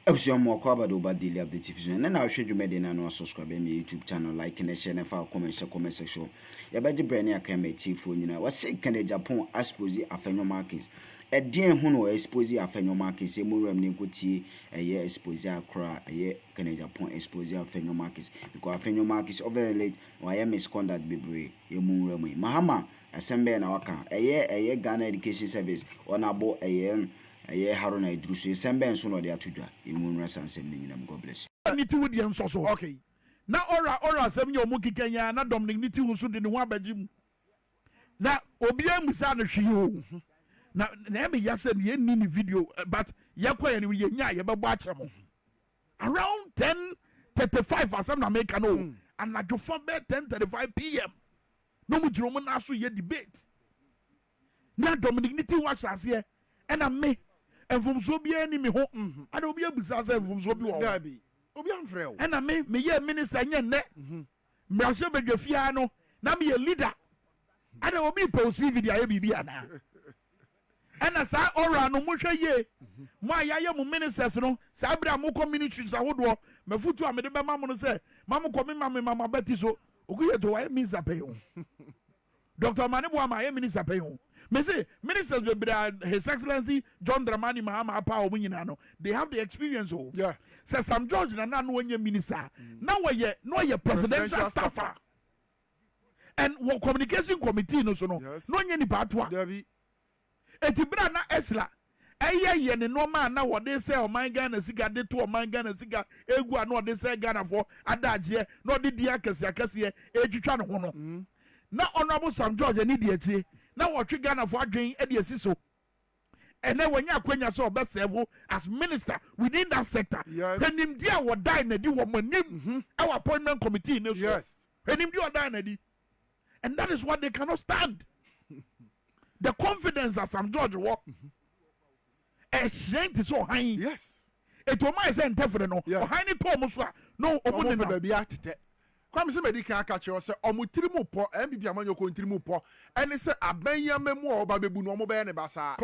Episode more covered over daily update vision. And now should you made in subscribe my YouTube channel, like and share and follow comment section. Ya beji brand ya kame tifo nyina. Wase kende Agyapong expose Afenyo Markins. E dien hu no expose Afenyo Markins. E mu rem ni nkuti eye expose Akroma, eye kende Agyapong expose Afenyo Markins. Because Afenyo Markins over late wa ye misconduct bebre e mu rem. Mahama asembe na waka. Eye Ghana Education Service onabo eye Haruna Idrusu sembe nso no de atudwa emu nra sansem ni nyinam. God bless you. Niti wudi nso so okay na ora asem nye omu kikenya na Dominic niti nso de ne ho abaji mu na obi amusa no hwe o na me yase ne ni video but yakwa ye ye nya ye bebo akyem around 10:35 asem na make no and na jofo be 10:35 p.m. no mu jiro mu na so ye debate na Dominic niti wa hyase e na me enfumso bi ani me ho ana obi abusa say enfumso bi wo Gabi obi amfrɛ wo ana me ye minister nye nne mrahye bedwafia no na me ye leader ana obi po CV dia ye bibi ana ana sa ora no mohwe ye mo ayaye mo ministers no sa abra mo communities ahodo mafutu amede be ma mo no say mama ko me mama betiso okuye to why minister pay o Dr. Manebo ama ye minister pay o me say ministers His Excellency John Dramani Mahama Apa omunyina no they have the experience o yeah say Sam George na no onye minister now we presidential staffer and what communication committee no so no no onye nipa atoa Dabi etibra na esla ye ne normal na what they say o man Ghana sika de to o man Ghana sika egu na they say Ghana for adaje no de dia kase etwitwa ne ho no na honorable Sam George ni de atie na watwe Ghana for adwen e de asiso and then when you akwenya so be serve as minister within that sector him dia wo die na di wo manim our appointment committee no yes him dia wo die na di and that is what they cannot stand the confidence that Sam George wo strength so high yes it will my say entefre no high ni to mo so no omo ne na bia atete kwam se medical aka kire se omutiri mu po MPP amanyoko ntiri mu po ene se abanya memu oba bebu no omo be ne basa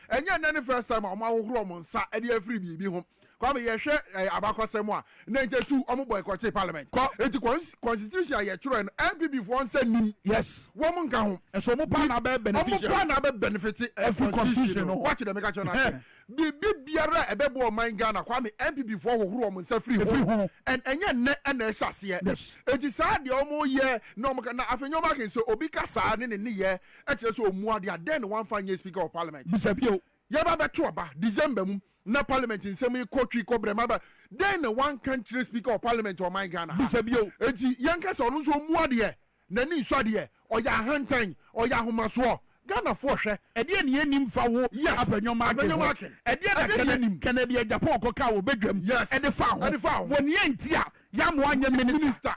enye na ne first time omo ahohoro omo nsa e de afiri bibi ho kwam ye hwe abakwasem a 92 omo boycott parliament enti constitution ye chiro no MPP for nsa nim yes wo mo nka ho so mo pa na be benefit omo pa na be benefit every constitution what the make sure na bibi biara ebebo o man Ghana kwame MPP for hohoro omo nsa free ho and enye ne na ehase enti saa de omo ye no mo na Afenyo Markins so obi ka saa ne ye e kire so omu ade aden one fan year speaker of parliament bisabio ye ba beto oba December mu na parliament nsem ikotwi kobrema ba then one country speaker of parliament o man Ghana bisabio enti yanka so no so omu ade na ni nso ade oya hantan oya homaso Ghana for hwe ede ne yanim fa wo Afenyo Markins ede na Kennedy Agyapong ko ka wo bedwam ede fa ho woni enti a ya mo anya minister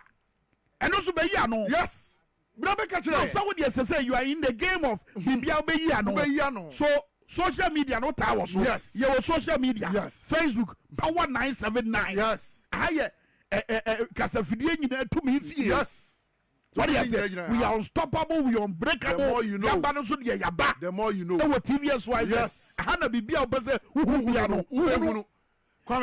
and also be ya no yes bra be ka kire so we say you are in the game of bibia be ya no so social media no ta wo so yes you were social media yes Facebook power 979 yes aye kasafidie nyina tumi fie yes what do you say? We are unstoppable, we are unbreakable. The more you know. The more you know. Our TVS wise. Yes. Hana bibia obese who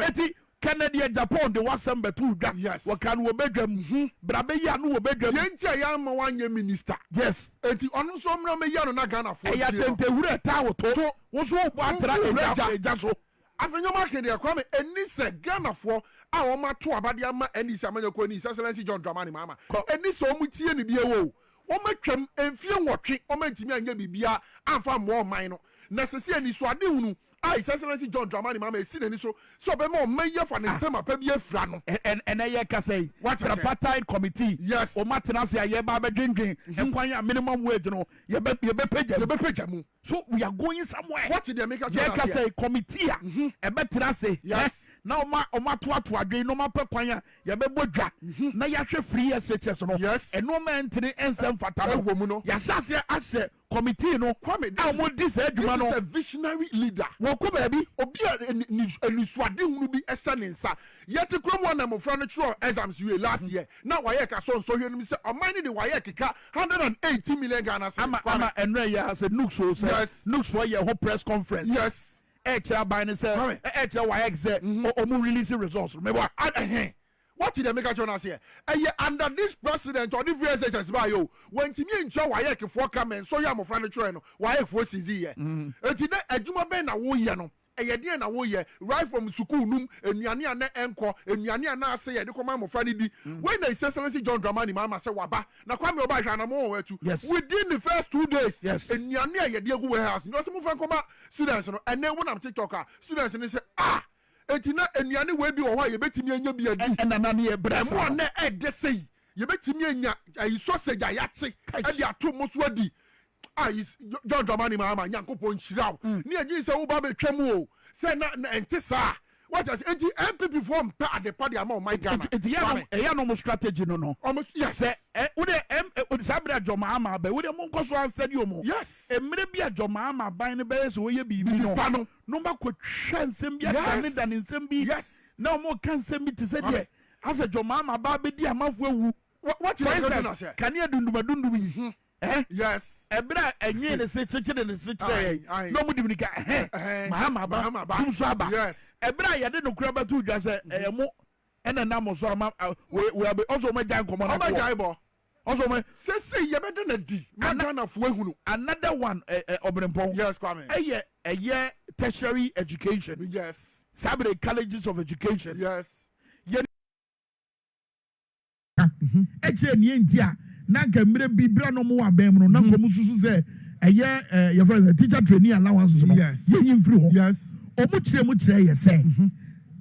Eti Kennedy Agyapong the wasam betu da. Yes. Wakan wo bedwam. Brabe ya no wo bedwam. Yenti ya ma wanye minister. Yes. Eti ono so mra me ya no na Ghana for. Eya tente wure ta wo to. Wo so wo atra eja so. Afenyo Markins de kwame eni se Ghana for a o ma to abade ama eni se amanyako ni His Excellency John Dramani Mahama eni se o mutie ni bia wo o matwam emfie nwotwe o mantimi anya bibia amfa mo man no na sese eni so ade hunu His Excellency John Dramani Mahama esi nani so be ma o manya fa ne ntama pa bia fra no and eye kasai what tripartite committee yes o matena se aye ba bedwendwen enkwan ya minimum wage no ye be pagya mu so we are going somewhere what did they make a kasai committee e betena se yes na o mato adwen no ma pe kwan ya ye be bodwa na ya hwe free SHS no yes eno ma ntene ensem fata no ya sase ase committee no kwame this adwuma no is a visionary leader woko baby obi enisuade hunu bi esane nsa yete kromo na mo fra no tro exams you last year na waye ka so hwe no se omani de waye keka 180 million Ghana cedis ama enre ya se Newz so Newz for your whole press conference yes extra by say extra YX say or release results. Remember, what did they make a journal here? Under this president or the VSHS by you, when Timmy and Joe Wayek for coming, so you am a friend train, Wayek for CZ. A Juma Ben a woyano, a Yadian a woye, right from Sukunum, and Yania Enco, and Yania say, the command of Friday. When they say John Dramani, Mama say Waba, now come over Janamo to within the first 2 days, yes, and Yania Yadia warehouse, no some of students, and then when I'm TikToker, students and they say, etina enuane we bi wo ho ye betimi anya bi adu enanane e brasa mo na e de sei ye betimi anya ayi sausage ayate e de ato mo so adi is John Dramani mama Nyankopon nhiraw ni agi se wo ba betwam o se na ente saa what is enti MPP form pa ade pa de ama my Ghana enti ya no strategy no almost yes se wo de sabra joma ama ba wo de mo nkoso an stadium yes emre bi ajoma ama ban ne be se wo ye bibi no ba ko twa nsem bi atane da ne nsem bi yes na mo kan nsem bi te se de asa joma ama ba be di amafo awu what is it kan ye dundum yes ebra enye ne se cheche ne se cheche no mu dibinika mahama ba tumso aba yes ebra ye de no kura ba tu dwa se mo ena na mo so ma we be also ma jan komo na ko also ma se ye be de na di ma Ghana fo ehunu another one obrempon yes kwame eye tertiary education yes sabre colleges of education yes eche ni entia na kamre bibra no mo wa bem no na komu susu se eye your friend teacher training allowance no ye yimfiri ho yes omu kire ye se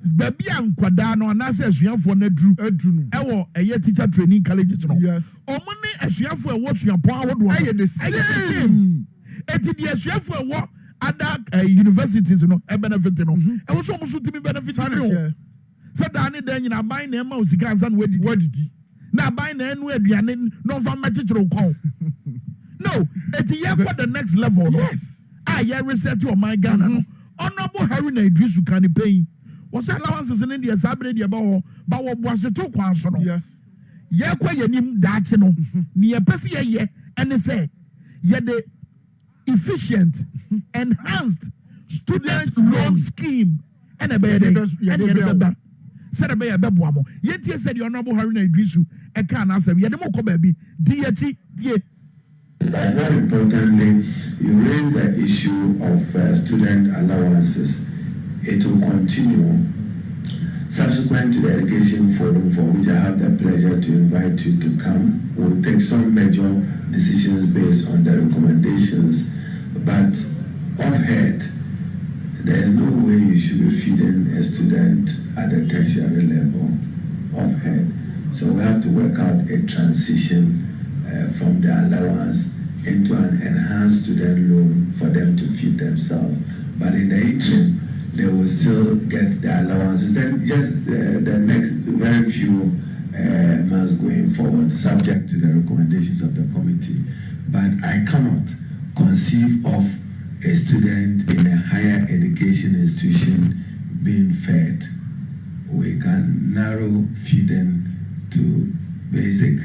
baby ankwada no na se asuafo na adru no ewo eye teacher training colleges no yes omu ne asuafo e wo suapon awodo aye the same eti the asuafo e wo other universities no e benefit no e wo so omu so timi benefit no se da ne da nyina ban na e ma osika ansa no wadidi na buy na enu aduane no fa machitro kon no eti ye for the next level yes ye reset your my Ghana no honorable Haruna Idrisu campaign was allowances in India sabre dia ba wo boase to kwan so no yes ye kwa yanim daache no ne ye pese ye ene say ye the efficient enhanced student loan scheme ene be ye said a bear bebuamo. Yet he said, Your Honorable Haruna Idrisu, a can answer. Yadamo baby, dear. Very importantly, you raise the issue of student allowances. It will continue. Subsequent to the education forum, for which I have the pleasure to invite you to come, we'll take some major decisions based on the recommendations. But offhand, there is no way you should be feeding a student at the tertiary level of head. So we have to work out a transition from the allowance into an enhanced student loan for them to feed themselves. But in the interim, they will still get the allowances. Then just the next very few months going forward, subject to the recommendations of the committee. But I cannot conceive of a student in a higher education institution being fed. We can narrow feeding to basic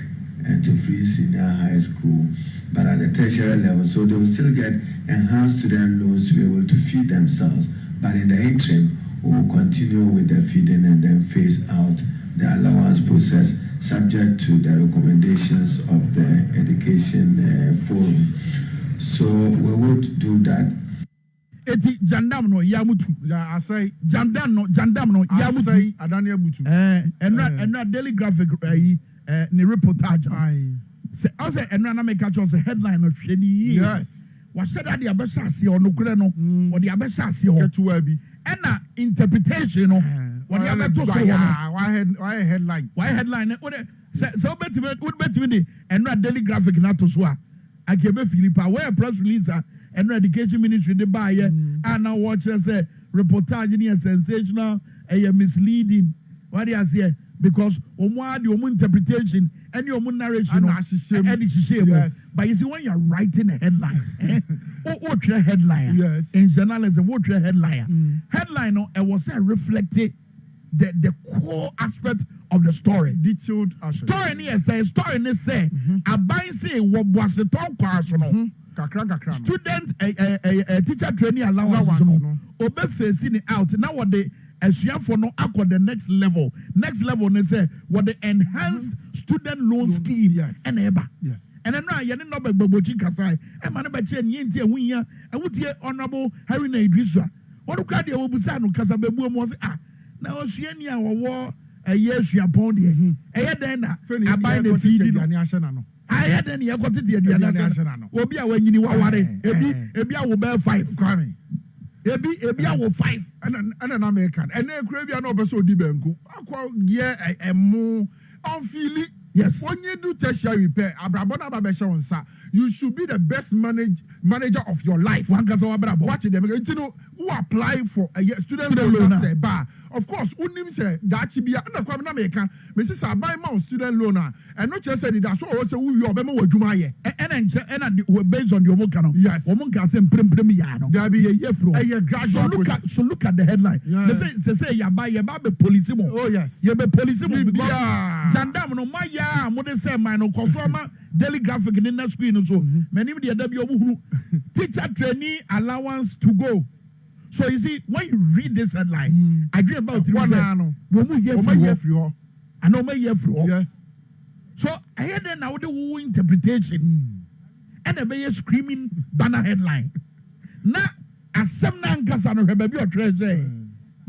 and to free senior high school, but at the tertiary level, so they will still get enhanced student loans to be able to feed themselves. But in the interim, we will continue with the feeding and then phase out the allowance process, subject to the recommendations of the education forum. So we would do that. Eti jandam no yamutu ya asai jandam no yamutu asai adani abutu enra daily graphic ni reportage se ose enra na make catch headline no hwani yes wa said that the abesa ase onokure no o the abesa ase ho ketuwa bi ena interpretation no o the abeto so why headline o de se obetime di enra daily graphic na to so a akebe Philippa where press release and education ministry they buy and now watch say reportage ni sensational misleading what they say because omo interpretation and your narration yes. But you see when you're writing a headline what's your headline yes in journalism what's your headline headline no it was reflected the core aspect of the story. Detailed story ni say a bind say what was the talk no student teacher training allowance no obe facing it out now what they for no akọ the next level they say what the enhanced student loan scheme and eba and then I no be bobochi kasai e ma no be che ni ntie hunya e wutie honorable Harry Idrisa wonu ka de obusa no kasa bebu mo say na osua ni a wo Agyapong de e den na abai na feed no I then you got it the national. Obi a when you ware ebi a wo be 5 kwame. Ebi a wo 5 and an American. And then Caribbean no person di benku. Akwa ye emu on feeling. Yes. When you do tertiary repair, abrabona babesha onsa, you should be the best manager of your life. One kasa abrabo. What them you know who apply for a student loan say ba. Of course, unim say that be na kwam na American. Me say buy my student loan and not just say that so say who you obema wadwuma ye. And based on your work no. Yes. Omonka say prem ya no. There be ye from. So look at the headline. Yeah. They say ya buy be police mo. Oh yes. You be police mo because Jandam no my ya mo dey say man no kosoma daily graphic in the screen so. Many the there be obu teacher trainee allowance to go. So you see, when you read this headline, I agree about it. Yes. So I hear then now the whole interpretation and a very screaming banner headline. Now, as some non-Casano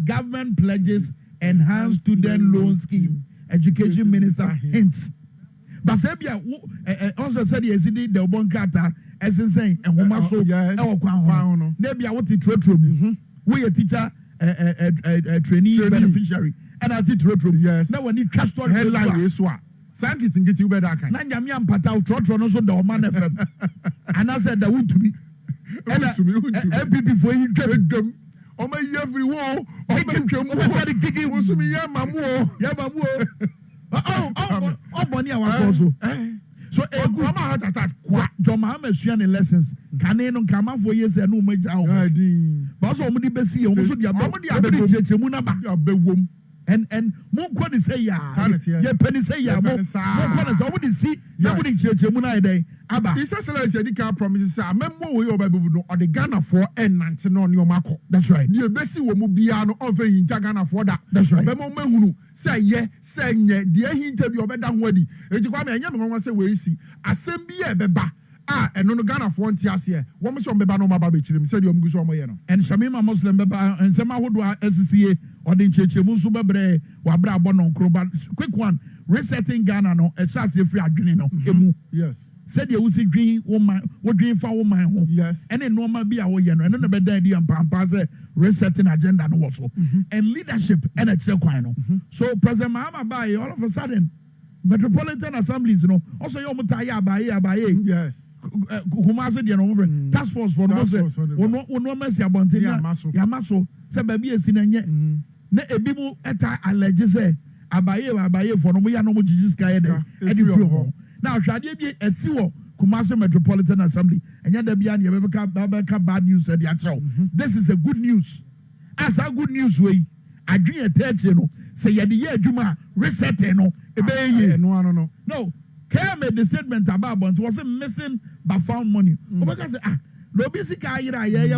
government pledges enhanced student loan scheme. Education Minister hints. But Sabia also said yes, the Bonkata. As in saying, and woman so maybe I want to throw me. We a teacher, trainee beneficiary, and I did throw me. Yes. Now when you trust on headline, you swap. Sandy think it you better. Nanyamian Patao, Trotron also the Oman FM. And I said, that would to be. And before you get them, oh my every wall, oh my God, kicking was me, yeah, mamu. Oh, Bonnie, I was also. So a grandma had attack. John Mohammed Shian lessons. Cannon come out for years and no major. But also, Mudi Bessie, almost the Abba, and more quite say ya, penny say ya, more quite already see, nobody church Munai Abba. His Excellency can't promise a memo or the Ghana for and on your Marco. That's right. The Bessie will be an over in Ghana for that. That's right. Memo say ye, say ye, the interview of a damn wedding. It's quite a young one say we see. Assembly beba. And no Ghana for 1 year. One was on Bebano Babich, said you Muguso Moyano. And Shamima Muslim Beba and some would SCA or the Church Musubabre, Wabra Bonon Kroba. Quick one, resetting Ghana no, a chance if we are green. Yes. Said you will see green woman, what green for woman home. Yes. And then normal be our yano, and then the bed idea and Pampaze resetting agenda and also. And leadership and a chequino. So President Mahama Bay all of a sudden, Metropolitan Assemblies, also your Mutaya by yes. Kumase the over task force for no no mercy about Yamaso said baby is in a ne ebimu eta allege say abaye for no we are no Jesus guy there now shade bi esiwo Kumase Metropolitan Assembly and yada bia ne bebeka bad news said ya this is a good news as a good news way adwin etete no say yade ye adwuma reset no ebe no Care made the statement about but wasn't missing but found money. Because no busy guy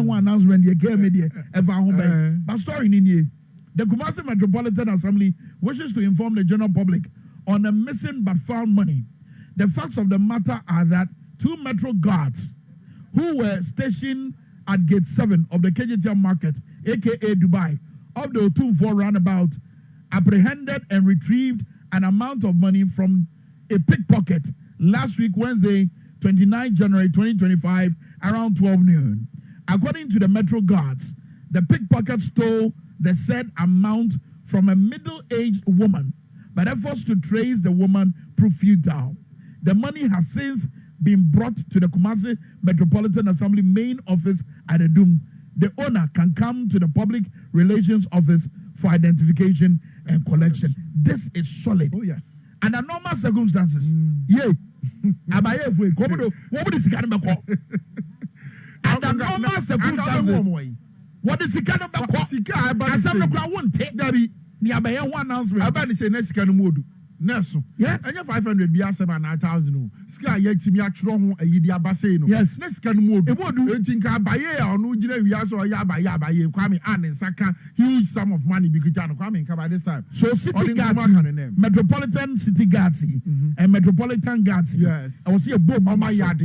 one announcement you care media ever home but story in ye. The Kumasi Metropolitan Assembly wishes to inform the general public on the missing but found money. The facts of the matter are that 2 Metro guards who were stationed at Gate 7 of the KGTM Market, aka Dubai, of the 2-4 roundabout, apprehended and retrieved an amount of money from a pickpocket last week, Wednesday, 29 January 2025, around 12 noon. According to the Metro Guards, the pickpocket stole the said amount from a middle-aged woman, but efforts to trace the woman proved futile. The money has since been brought to the Kumasi Metropolitan Assembly main office at Edum. The owner can come to the public relations office for identification and collection. This is solid. Oh, yes. Under normal circumstances, under normal circumstances, what is the kind of I won't take that. One announcement. I say next can mode. Neso. Yes. And 500 be 7,000. Sky yet to me at Tron, a Yidia Bassino. Yes. Let's can move. It would do. You think I buy or no, we are so Yaba, Kwame Ann and Saka, huge sum of money because Kwame come by this time. So City Guards, Metropolitan City Guards, and Metropolitan Guards. Yes. I was here boom on my yard.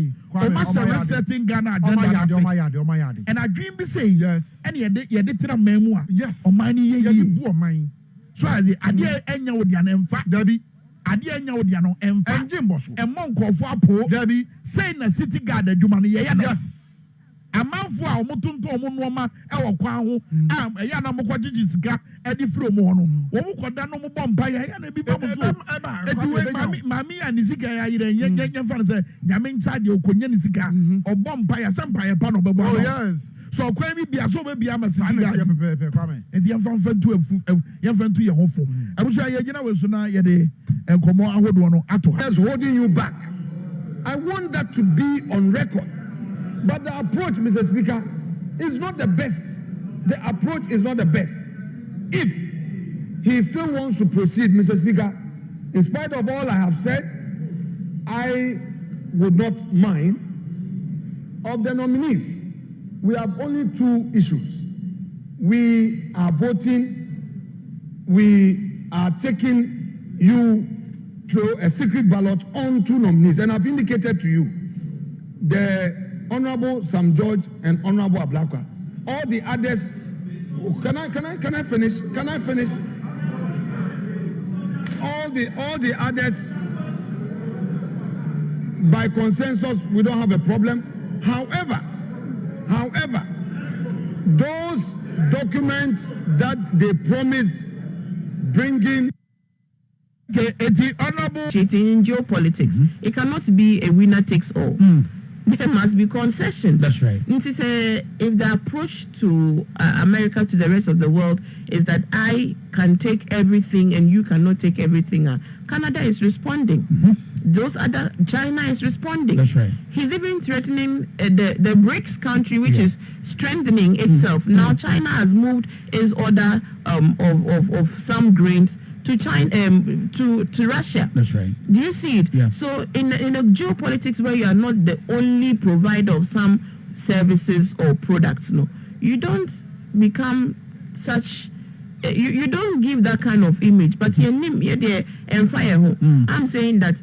Setting Ghana agenda. On my yard. And I dream be saying yes. And you did a memoir. Yes. On my mine. So I did Enya with the fact, Debbie. Adi Enya with the and Jim Boss. And monk of Wapo, Debbie, saying a city guard that you man, yes. A man for our Motunto Monoma, our Quao, a Yana Mokwajis, Eddie Fromono, Wokadano Bombay, and a bit of Mammy and Nisika, young fans say, Yamin Sadio, Kunyanisika, or Bombay, some pie upon a bubble. Yes. So, Quami be a sober be a massage, and the young friend to a young friend to your home. I was saying, you know, was not yet a Como, I would want to that's holding you back. I want that to be on record. But the approach, Mr. Speaker, is not the best. The approach is not the best. If he still wants to proceed, Mr. Speaker, in spite of all I have said, I would not mind. Of the nominees, we have only two issues. We are voting, we are taking you through a secret ballot on two nominees. And I've indicated to you, the Honorable Sam George and Honorable Ablakwa. All the others, can I finish? Can I finish? All the others, by consensus, we don't have a problem. However, those documents that they promised bringing. The honorable cheating in geopolitics, it cannot be a winner takes all. There must be concessions. That's right. If the approach to America, to the rest of the world, is that I can take everything and you cannot take everything, Canada is responding. China is responding. That's right. He's even threatening the BRICS country, which is strengthening itself. Now China has moved its order of some grains to China, to Russia. That's right. Do you see it? Yeah. So in a geopolitics where you are not the only provider of some services or products, no, you don't become such. You don't give that kind of image. But I'm saying that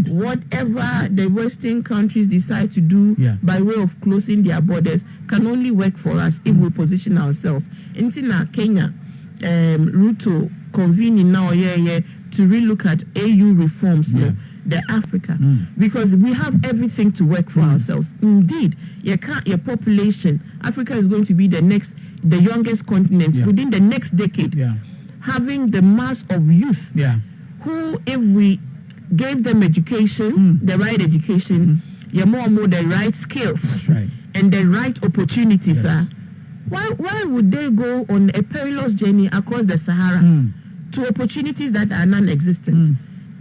whatever the Western countries decide to do by way of closing their borders can only work for us if we position ourselves. In Kenya, Ruto convening now to relook at AU reforms, the Africa, because we have everything to work for ourselves. Indeed, your population, Africa is going to be the youngest continent within the next decade, having the mass of youth who, if we gave them education, the right education, more and more the right skills and the right opportunities, why would they go on a perilous journey across the Sahara to opportunities that are non-existent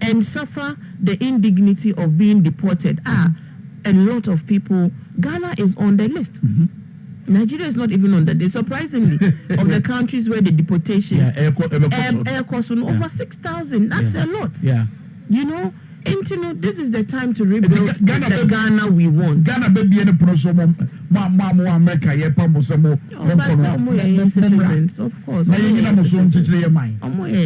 and suffer the indignity of being deported? A lot of people. Ghana is on the list. Nigeria is not even on the list. Surprisingly, of the countries where the deportations, air costs over 6,000. That's a lot. You know. And this is the time to rebuild the Ghana we want. Ghana baby any prosomo America citizens, of course.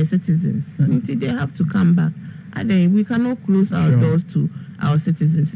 Citizens. They have to come back. And we cannot close our doors to our citizens.